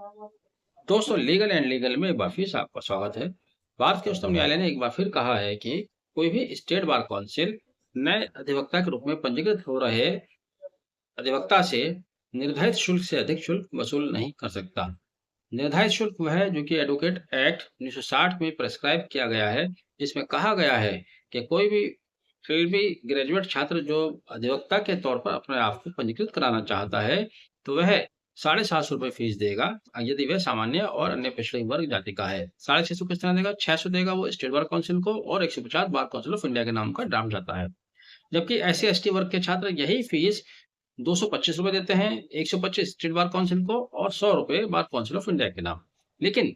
दोस्तों, legal and legal में एक बार फिर से आपका स्वागत है। भारत के उच्चतम न्यायालय ने एक बार फिर कहा है कि कोई भी स्टेट बार काउंसिल नए अधिवक्ता के रूप में पंजीकृत हो रहे अधिवक्ता से निर्धारित शुल्क से अधिक शुल्क वसूल नहीं कर सकता। निर्धारित शुल्क वह है जो कि एडवोकेट एक्ट 1960 में प्रेस्क्राइब किया गया है, जिसमें कहा गया है कि कोई भी फिर भी ग्रेजुएट छात्र जो अधिवक्ता के तौर पर अपने आप को पंजीकृत कराना चाहता है, तो वह 750 रुपये फीस देगा। यदि वह सामान्य और अन्य पिछड़े वर्ग जाति का है। 650 किस तरह देगा? 600 देगा वो स्टेट बार काउंसिल को, और 150 बार काउंसिल ऑफ इंडिया के नाम का ड्राफ्ट जाता है। जबकि एससी एसटी वर्ग के छात्र यही फीस 225 रुपए देते हैं, 125 स्टेट बार काउंसिल को और 100 रुपए बार काउंसिल ऑफ इंडिया के नाम। लेकिन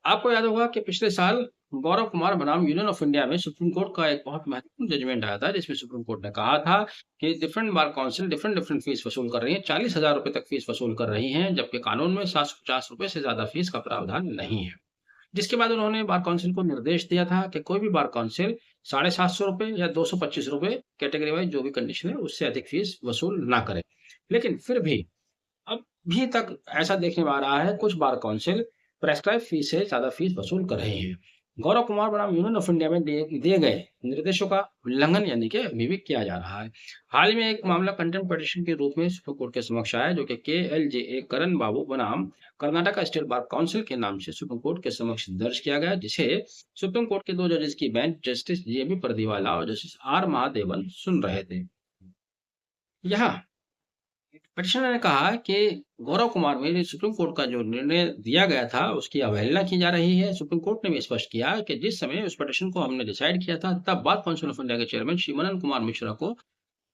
आपको याद होगा कि पिछले साल गौरव कुमार बनाम यूनियन ऑफ इंडिया में सुप्रीम कोर्ट का एक बहुत महत्वपूर्ण जजमेंट आया था, जिसमें सुप्रीम कोर्ट ने कहा था कि different bar council different fees वसूल कर रही है, 40,000 रुपए तक फीस वसूल कर रही हैं, जबकि कानून में 750 रुपए से ज्यादा फीस का प्रावधान नहीं है। जिसके बाद उन्होंने बार काउंसिल को निर्देश दिया था कि कोई भी बार काउंसिल 750 रुपए या 225 रुपए कैटेगरी वाइज जो भी कंडीशन है उससे अधिक फीस वसूल ना करे। लेकिन फिर भी अब भी तक ऐसा देखने में आ रहा है, कुछ बार काउंसिल प्रेस्क्राइब फीस से ज़्यादा फीस वसूल कर रहे हैं। गौरव कुमार बनाम यूनियन ऑफ इंडिया में दिए गए निर्देशों का उल्लंघन यानी कि अभी भी किया जा रहा है। हाल ही में एक मामला कंटेम्प्ट पिटीशन के रूप में सुप्रीम कोर्ट के समक्ष आया, जो कि KLJA करण बाबू बनाम कर्नाटका स्टेट बार काउंसिल के नाम से सुप्रीम कोर्ट के समक्ष दर्ज किया गया, जिसे सुप्रीम कोर्ट के 2 जजेस की बेंच जस्टिस JB परदीवाला और जस्टिस R महादेवन सुन रहे थे। यहाँ पिटिशनर ने कहा कि गौरव कुमार में सुप्रीम कोर्ट का जो निर्णय दिया गया था उसकी अवहेलना की जा रही है। सुप्रीम कोर्ट ने भी स्पष्ट किया कि जिस समय उस पिटिशन को हमने डिसाइड किया था, तब बार काउंसिल ऑफ इंडिया के चेयरमैन श्री मनन कुमार मिश्रा को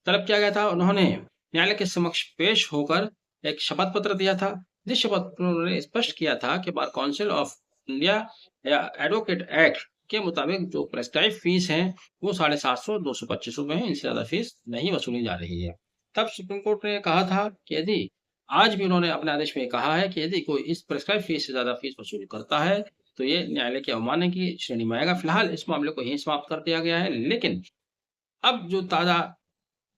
तलब किया गया था। उन्होंने न्यायालय के समक्ष पेश होकर एक शपथ पत्र दिया था, जिस शपथ पत्र में उन्होंने स्पष्ट किया था कि बार काउंसिल ऑफ इंडिया या एडवोकेट एक्ट के मुताबिक जो प्रेस्क्राइब फीस है वो 750 225 रुपए है, इनसे ज्यादा फीस नहीं वसूली जा रही है। तब सुप्रीम कोर्ट ने कहा था कि यदि आज भी उन्होंने अपने आदेश में कहा है कि यदि कोई इस प्रेस्क्राइब फीस से ज्यादा फीस वसूल करता है तो ये न्यायालय की अवमानना की श्रेणी में आएगा। फिलहाल इस मामले को यहीं समाप्त कर दिया गया है, लेकिन अब जो ताजा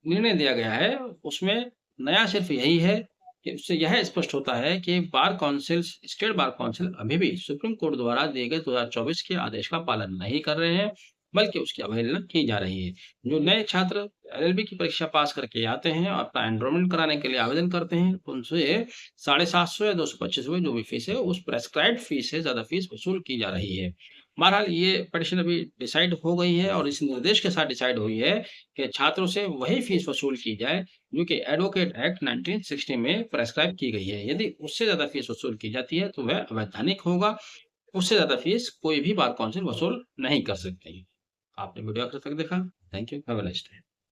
निर्णय दिया गया है उसमें नया सिर्फ यही है कि उससे यह स्पष्ट होता है कि bar council state bar council अभी भी सुप्रीम कोर्ट द्वारा दिए गए 2024 के आदेश का पालन नहीं कर रहे हैं, बल्कि उसकी अवहेलना की जा रही है। जो नए छात्र LLB की परीक्षा पास करके आते हैं और अपना एनरोलमेंट कराने के लिए आवेदन करते हैं, उनसे 750 या 225 रुपए जो भी फीस है उस प्रेस्क्राइब्ड फीस से ज्यादा फीस वसूल की जा रही है। बहरहाल ये पिटीशन अभी डिसाइड हो गई है और इस निर्देश के साथ डिसाइड हुई है कि छात्रों से वही फीस वसूल की जाए जो कि एडवोकेट एक्ट 1960 में प्रेस्क्राइब की गई है। यदि उससे ज़्यादा फीस वसूल की जाती है तो वह अवैधानिक होगा। उससे ज़्यादा फीस कोई भी बार काउंसिल वसूल नहीं कर सकती। आपने वीडियो आखिर तक देखा। Thank you. Have a nice day.